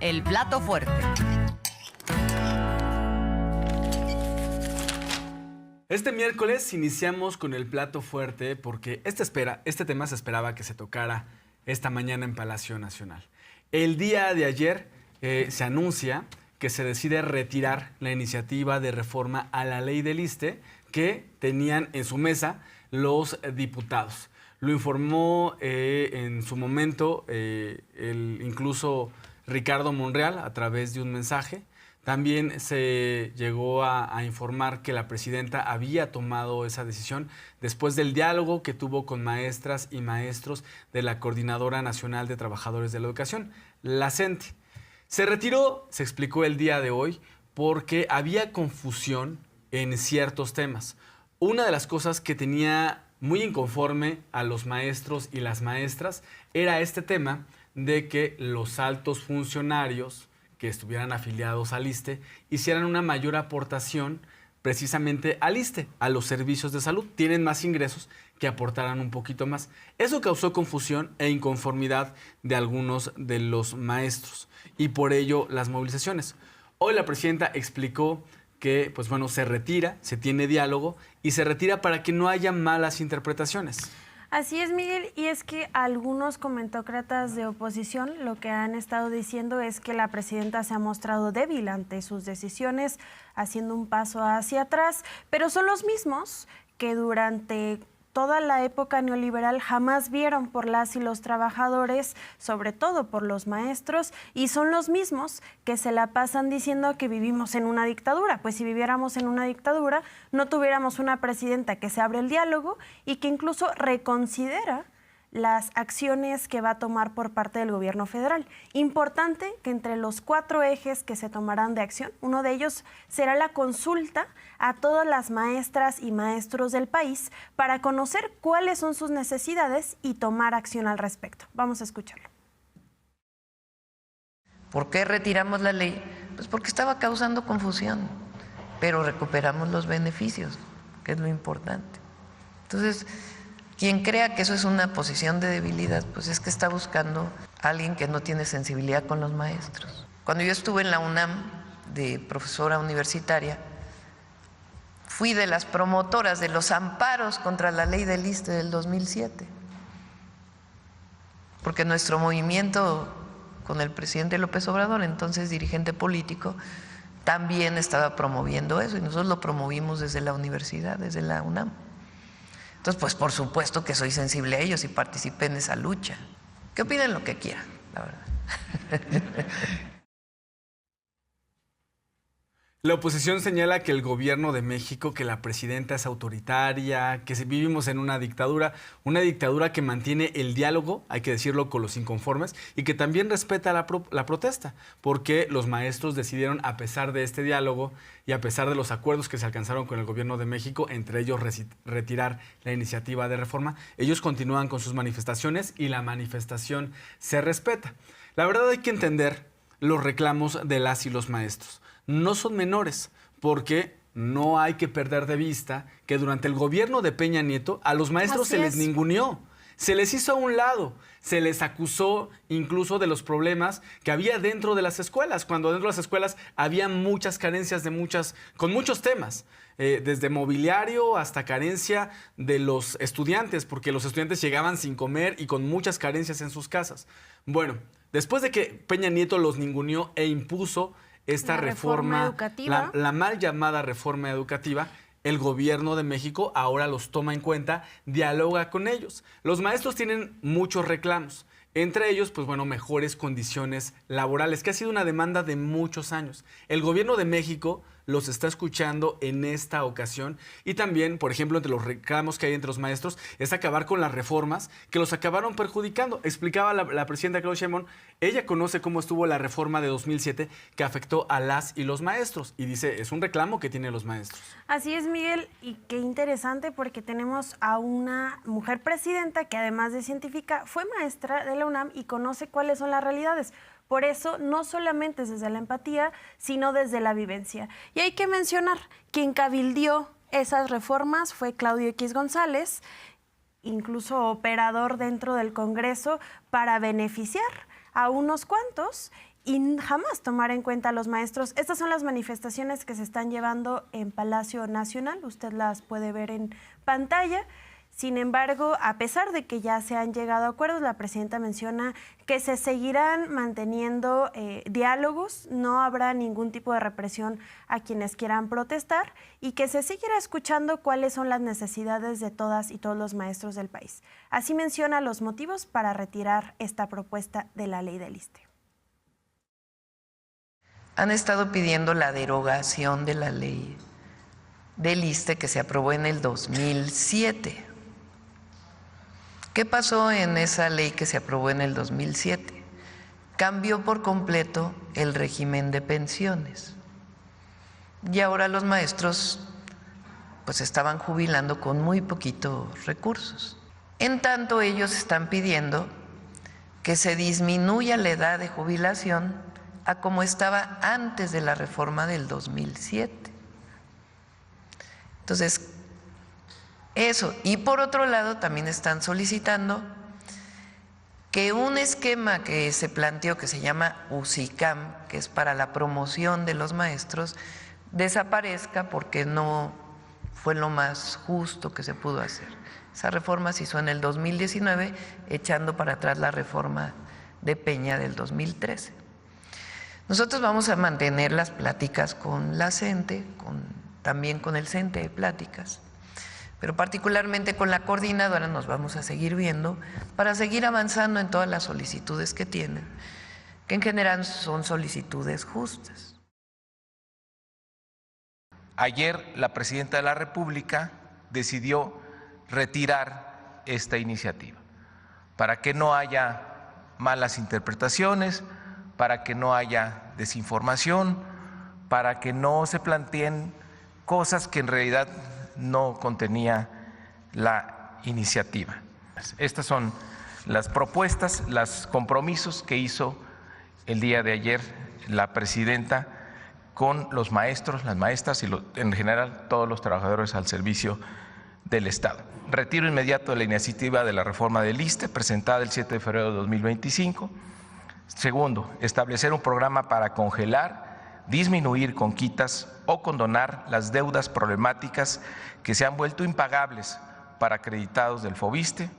el plato fuerte. Este miércoles iniciamos con el plato fuerte porque este tema se esperaba que se tocara esta mañana en Palacio Nacional. El día de ayer se anuncia que se decide retirar la iniciativa de reforma a la ley del ISSSTE que tenían en su mesa los diputados. Lo informó en su momento incluso Ricardo Monreal a través de un mensaje. También se llegó a informar que la presidenta había tomado esa decisión después del diálogo que tuvo con maestras y maestros de la Coordinadora Nacional de Trabajadores de la Educación, la CENTE. Se retiró, se explicó el día de hoy, porque había confusión en ciertos temas. Una de las cosas que tenía muy inconforme a los maestros y las maestras era este tema de que los altos funcionarios que estuvieran afiliados al ISSSTE hicieran una mayor aportación precisamente al ISSSTE, a los servicios de salud. Tienen más ingresos, que aportaran un poquito más. Eso causó confusión e inconformidad de algunos de los maestros y por ello las movilizaciones. Hoy la presidenta explicó que se retira, se tiene diálogo y se retira para que no haya malas interpretaciones. Así es, Miguel, y es que algunos comentócratas de oposición lo que han estado diciendo es que la presidenta se ha mostrado débil ante sus decisiones, haciendo un paso hacia atrás, pero son los mismos que durante toda la época neoliberal jamás vieron por las y los trabajadores, sobre todo por los maestros, y son los mismos que se la pasan diciendo que vivimos en una dictadura. Pues si viviéramos en una dictadura, no tuviéramos una presidenta que se abre el diálogo y que incluso reconsidera las acciones que va a tomar por parte del gobierno federal. Importante que entre los 4 ejes que se tomarán de acción, uno de ellos será la consulta a todas las maestras y maestros del país para conocer cuáles son sus necesidades y tomar acción al respecto. Vamos a escucharlo. ¿Por qué retiramos la ley? Pues porque estaba causando confusión, pero recuperamos los beneficios, que es lo importante. Entonces, quien crea que eso es una posición de debilidad, pues es que está buscando a alguien que no tiene sensibilidad con los maestros. Cuando yo estuve en la UNAM de profesora universitaria, fui de las promotoras de los amparos contra la ley del ISSSTE del 2007, porque nuestro movimiento con el presidente López Obrador, entonces dirigente político, también estaba promoviendo eso y nosotros lo promovimos desde la universidad, desde la UNAM. Entonces, pues por supuesto que soy sensible a ellos y participé en esa lucha. Que opinen lo que quieran, la verdad. La oposición señala que el gobierno de México, que la presidenta es autoritaria, que vivimos en una dictadura que mantiene el diálogo, hay que decirlo, con los inconformes, y que también respeta la protesta, porque los maestros decidieron, a pesar de este diálogo y a pesar de los acuerdos que se alcanzaron con el gobierno de México, entre ellos retirar la iniciativa de reforma, ellos continúan con sus manifestaciones y la manifestación se respeta. La verdad hay que entender los reclamos de las y los maestros. No son menores, porque no hay que perder de vista que durante el gobierno de Peña Nieto a los maestros se les ninguneó, se les hizo a un lado, se les acusó incluso de los problemas que había dentro de las escuelas, cuando dentro de las escuelas había muchas carencias con muchos temas, desde mobiliario hasta carencia de los estudiantes, porque los estudiantes llegaban sin comer y con muchas carencias en sus casas. Bueno, después de que Peña Nieto los ninguneó e impuso esta reforma educativa, la mal llamada reforma educativa, el gobierno de México ahora los toma en cuenta, dialoga con ellos. Los maestros tienen muchos reclamos, entre ellos, mejores condiciones laborales, que ha sido una demanda de muchos años. El gobierno de México los está escuchando en esta ocasión y también, por ejemplo, entre los reclamos que hay entre los maestros es acabar con las reformas que los acabaron perjudicando. Explicaba la presidenta Claudia Sheinbaum, ella conoce cómo estuvo la reforma de 2007 que afectó a las y los maestros y dice, es un reclamo que tienen los maestros. Así es, Miguel, y qué interesante porque tenemos a una mujer presidenta que además de científica fue maestra de la UNAM y conoce cuáles son las realidades. Por eso, no solamente es desde la empatía, sino desde la vivencia. Y hay que mencionar, quien cabildió esas reformas fue Claudio X González, incluso operador dentro del Congreso para beneficiar a unos cuantos y jamás tomar en cuenta a los maestros. Estas son las manifestaciones que se están llevando en Palacio Nacional. Usted las puede ver en pantalla. Sin embargo, a pesar de que ya se han llegado a acuerdos, la presidenta menciona que se seguirán manteniendo diálogos, no habrá ningún tipo de represión a quienes quieran protestar y que se seguirá escuchando cuáles son las necesidades de todas y todos los maestros del país. Así menciona los motivos para retirar esta propuesta de la ley del ISSSTE. Han estado pidiendo la derogación de la ley del ISSSTE que se aprobó en el 2007. ¿Qué pasó en esa ley que se aprobó en el 2007? Cambió por completo el régimen de pensiones. Y ahora los maestros pues estaban jubilando con muy poquitos recursos. En tanto, ellos están pidiendo que se disminuya la edad de jubilación a como estaba antes de la reforma del 2007. Entonces, eso. Y por otro lado, también están solicitando que un esquema que se planteó, que se llama UCICAM, que es para la promoción de los maestros, desaparezca porque no fue lo más justo que se pudo hacer. Esa reforma se hizo en el 2019, echando para atrás la reforma de Peña del 2013. Nosotros vamos a mantener las pláticas con la CENTE, también con el CENTE de pláticas, pero particularmente con la coordinadora nos vamos a seguir viendo para seguir avanzando en todas las solicitudes que tienen, que en general son solicitudes justas. Ayer la presidenta de la República decidió retirar esta iniciativa para que no haya malas interpretaciones, para que no haya desinformación, para que no se planteen cosas que en realidad no contenía la iniciativa. Estas son las propuestas, los compromisos que hizo el día de ayer la presidenta con los maestros, las maestras y en general todos los trabajadores al servicio del Estado. Retiro inmediato de la iniciativa de la reforma del ISSSTE presentada el 7 de febrero de 2025. Segundo, establecer un programa para congelar, disminuir con quitas o condonar las deudas problemáticas que se han vuelto impagables para acreditados del FOBISSSTE.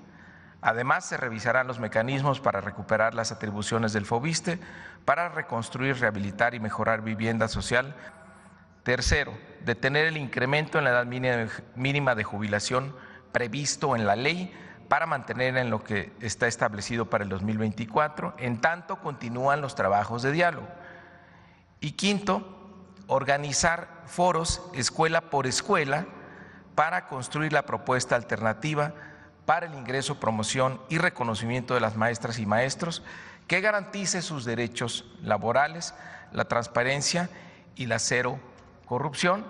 Además, se revisarán los mecanismos para recuperar las atribuciones del FOBISSSTE para reconstruir, rehabilitar y mejorar vivienda social. Tercero, detener el incremento en la edad mínima de jubilación previsto en la ley para mantener en lo que está establecido para el 2024, en tanto continúan los trabajos de diálogo. Y quinto, organizar foros escuela por escuela para construir la propuesta alternativa para el ingreso, promoción y reconocimiento de las maestras y maestros que garantice sus derechos laborales, la transparencia y la cero corrupción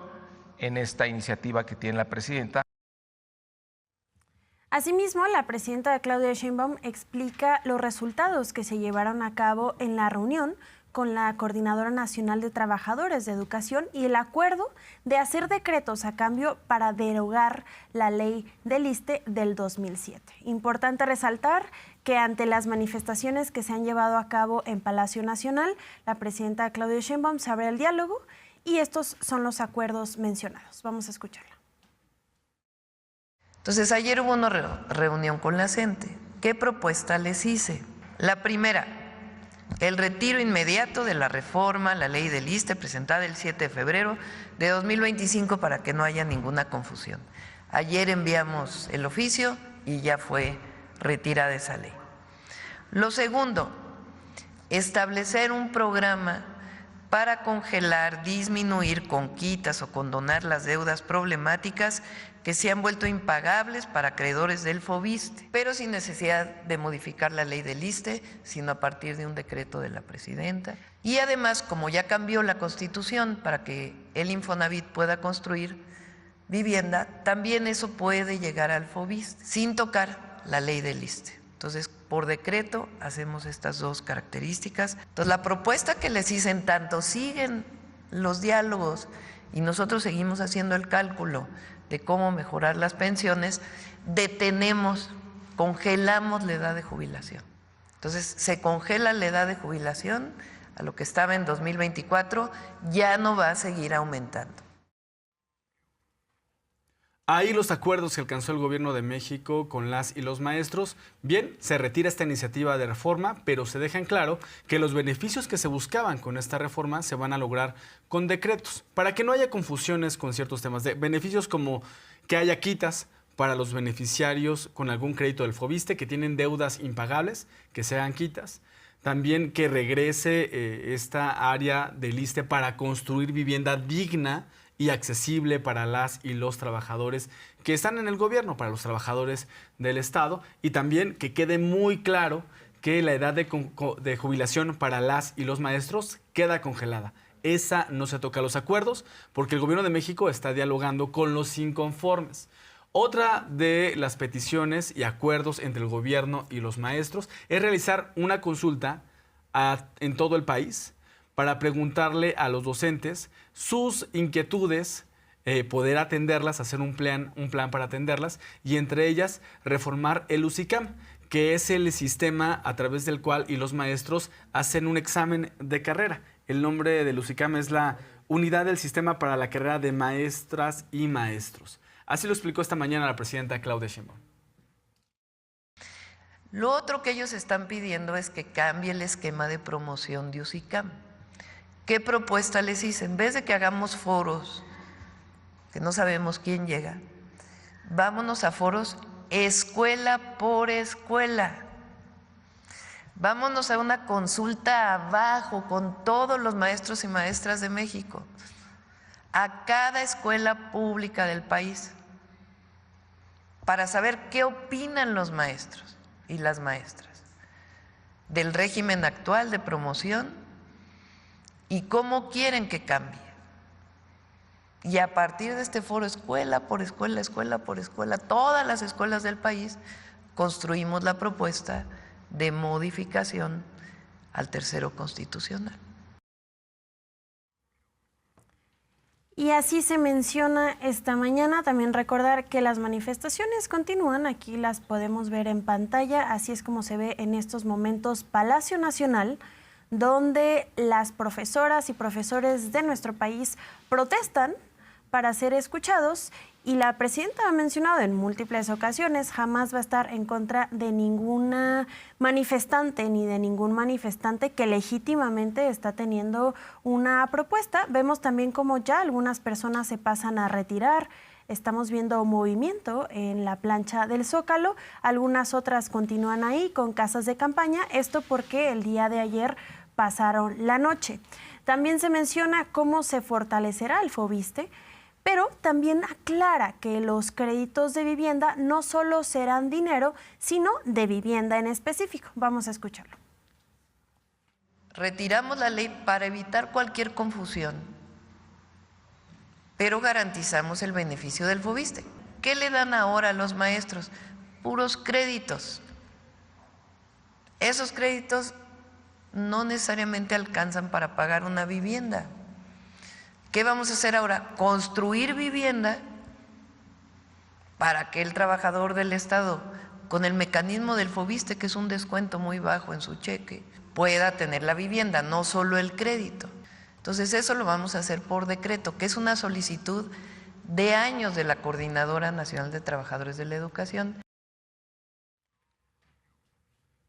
en esta iniciativa que tiene la presidenta. Asimismo, la presidenta Claudia Sheinbaum explica los resultados que se llevaron a cabo en la reunión con la Coordinadora Nacional de Trabajadores de Educación y el acuerdo de hacer decretos a cambio para derogar la ley del ISSSTE del 2007. Importante resaltar que ante las manifestaciones que se han llevado a cabo en Palacio Nacional, la presidenta Claudia Sheinbaum se abre el diálogo y estos son los acuerdos mencionados. Vamos a escucharla. Entonces, ayer hubo una reunión con la CENTE. ¿Qué propuesta les hice? La primera, el retiro inmediato de la reforma, la ley del ISSSTE presentada el 7 de febrero de 2025 para que no haya ninguna confusión. Ayer enviamos el oficio y ya fue retirada esa ley. Lo segundo, establecer un programa para congelar, disminuir con quitas o condonar las deudas problemáticas que se han vuelto impagables para acreedores del FOBISSSTE, pero sin necesidad de modificar la ley del ISSSTE, sino a partir de un decreto de la presidenta. Y además, como ya cambió la Constitución para que el Infonavit pueda construir vivienda, también eso puede llegar al FOBISSSTE sin tocar la ley del ISSSTE. Entonces, por decreto hacemos estas dos características. Entonces, la propuesta que les hice, en tanto siguen los diálogos y nosotros seguimos haciendo el cálculo de cómo mejorar las pensiones, congelamos la edad de jubilación. Entonces, se congela la edad de jubilación a lo que estaba en 2024, ya no va a seguir aumentando. Ahí los acuerdos que alcanzó el gobierno de México con las y los maestros. Bien, se retira esta iniciativa de reforma, pero se deja en claro que los beneficios que se buscaban con esta reforma se van a lograr con decretos, para que no haya confusiones con ciertos temas de beneficios, como que haya quitas para los beneficiarios con algún crédito del Fobiste que tienen deudas impagables, que se hagan quitas. También que regrese esta área del ISSSTE para construir vivienda digna y accesible para las y los trabajadores que están en el gobierno, para los trabajadores del Estado, y también que quede muy claro que la edad de jubilación para las y los maestros queda congelada. Esa no se toca a los acuerdos porque el gobierno de México está dialogando con los inconformes. Otra de las peticiones y acuerdos entre el gobierno y los maestros es realizar una consulta en todo el país para preguntarle a los docentes sus inquietudes, poder atenderlas, hacer un plan para atenderlas, y entre ellas reformar el UCICAM, que es el sistema a través del cual y los maestros hacen un examen de carrera. El nombre del UCICAM es la Unidad del Sistema para la Carrera de Maestras y Maestros. Así lo explicó esta mañana la presidenta Claudia Sheinbaum. Lo otro que ellos están pidiendo es que cambie el esquema de promoción de UCICAM. ¿Qué propuesta les hice? En vez de que hagamos foros, que no sabemos quién llega, vámonos a foros escuela por escuela. Vámonos a una consulta abajo con todos los maestros y maestras de México, a cada escuela pública del país, para saber qué opinan los maestros y las maestras del régimen actual de promoción y cómo quieren que cambie. Y a partir de este foro, escuela por escuela, escuela por escuela, todas las escuelas del país, construimos la propuesta de modificación al tercero constitucional. Y así se menciona esta mañana. También recordar que las manifestaciones continúan, aquí las podemos ver en pantalla, así es como se ve en estos momentos Palacio Nacional, donde las profesoras y profesores de nuestro país protestan para ser escuchados, y la presidenta ha mencionado en múltiples ocasiones jamás va a estar en contra de ninguna manifestante ni de ningún manifestante que legítimamente está teniendo una propuesta. Vemos también cómo ya algunas personas se pasan a retirar. Estamos viendo movimiento en la plancha del Zócalo, algunas otras continúan ahí con casas de campaña, esto porque el día de ayer pasaron la noche. También se menciona cómo se fortalecerá el Fobiste, pero también aclara que los créditos de vivienda no solo serán dinero, sino de vivienda en específico. Vamos a escucharlo. Retiramos la ley para evitar cualquier confusión, pero garantizamos el beneficio del Fobiste. ¿Qué le dan ahora a los maestros? Puros créditos. Esos créditos no necesariamente alcanzan para pagar una vivienda. ¿Qué vamos a hacer ahora? Construir vivienda para que el trabajador del Estado, con el mecanismo del Fobiste, que es un descuento muy bajo en su cheque, pueda tener la vivienda, no solo el crédito. Entonces eso lo vamos a hacer por decreto, que es una solicitud de años de la Coordinadora Nacional de Trabajadores de la Educación.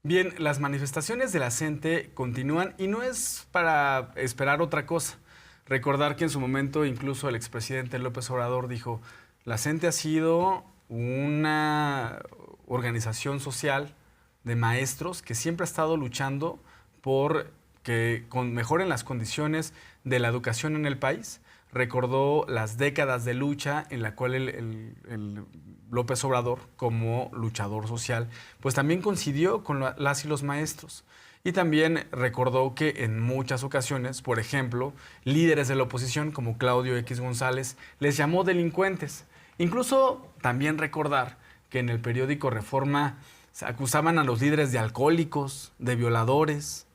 Bien, las manifestaciones de la CENTE continúan y no es para esperar otra cosa. Recordar que en su momento incluso el expresidente López Obrador dijo, la CENTE ha sido una organización social de maestros que siempre ha estado luchando por que mejoren las condiciones de la educación en el país. Recordó las décadas de lucha en la cual el López Obrador, como luchador social, pues también coincidió con las y los maestros. Y también recordó que en muchas ocasiones, por ejemplo, líderes de la oposición como Claudio X González les llamó delincuentes. Incluso también recordar que en el periódico Reforma se acusaban a los líderes de alcohólicos, de violadores,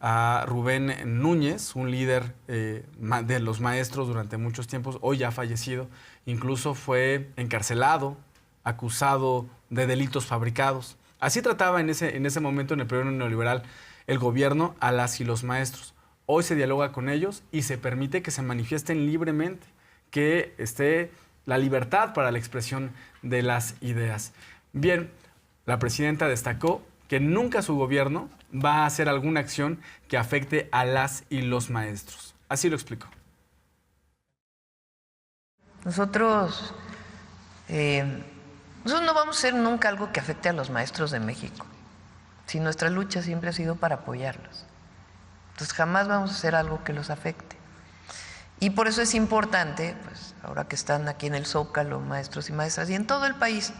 a Rubén Núñez, un líder de los maestros durante muchos tiempos, hoy ya fallecido, incluso fue encarcelado, acusado de delitos fabricados. Así trataba en ese momento, en el periodo neoliberal, el gobierno a las y los maestros. Hoy se dialoga con ellos y se permite que se manifiesten libremente, que esté la libertad para la expresión de las ideas. Bien, la presidenta destacó que nunca su gobierno va a hacer alguna acción que afecte a las y los maestros. Así lo explicó. Nosotros no vamos a hacer nunca algo que afecte a los maestros de México. Si nuestra lucha siempre ha sido para apoyarlos. Entonces jamás vamos a hacer algo que los afecte. Y por eso es importante, pues ahora que están aquí en el Zócalo, maestros y maestras, y en todo el país,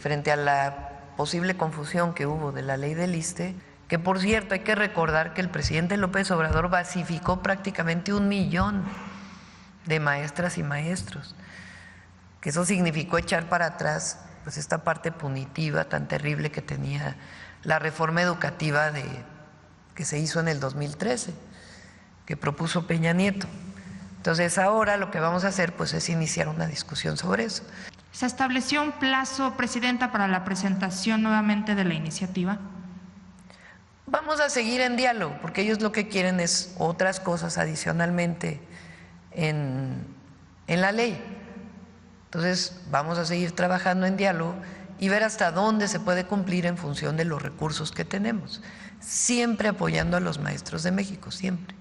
frente a la posible confusión que hubo de la ley del ISSSTE, que por cierto hay que recordar que el presidente López Obrador basificó prácticamente 1 millón de maestras y maestros, que eso significó echar para atrás pues esta parte punitiva tan terrible que tenía la reforma educativa que se hizo en el 2013, que propuso Peña Nieto. Entonces ahora lo que vamos a hacer pues es iniciar una discusión sobre eso. ¿Se estableció un plazo, Presidenta, para la presentación nuevamente de la iniciativa? Vamos a seguir en diálogo, porque ellos lo que quieren es otras cosas adicionalmente en la ley. Entonces vamos a seguir trabajando en diálogo y ver hasta dónde se puede cumplir en función de los recursos que tenemos, siempre apoyando a los maestros de México, siempre.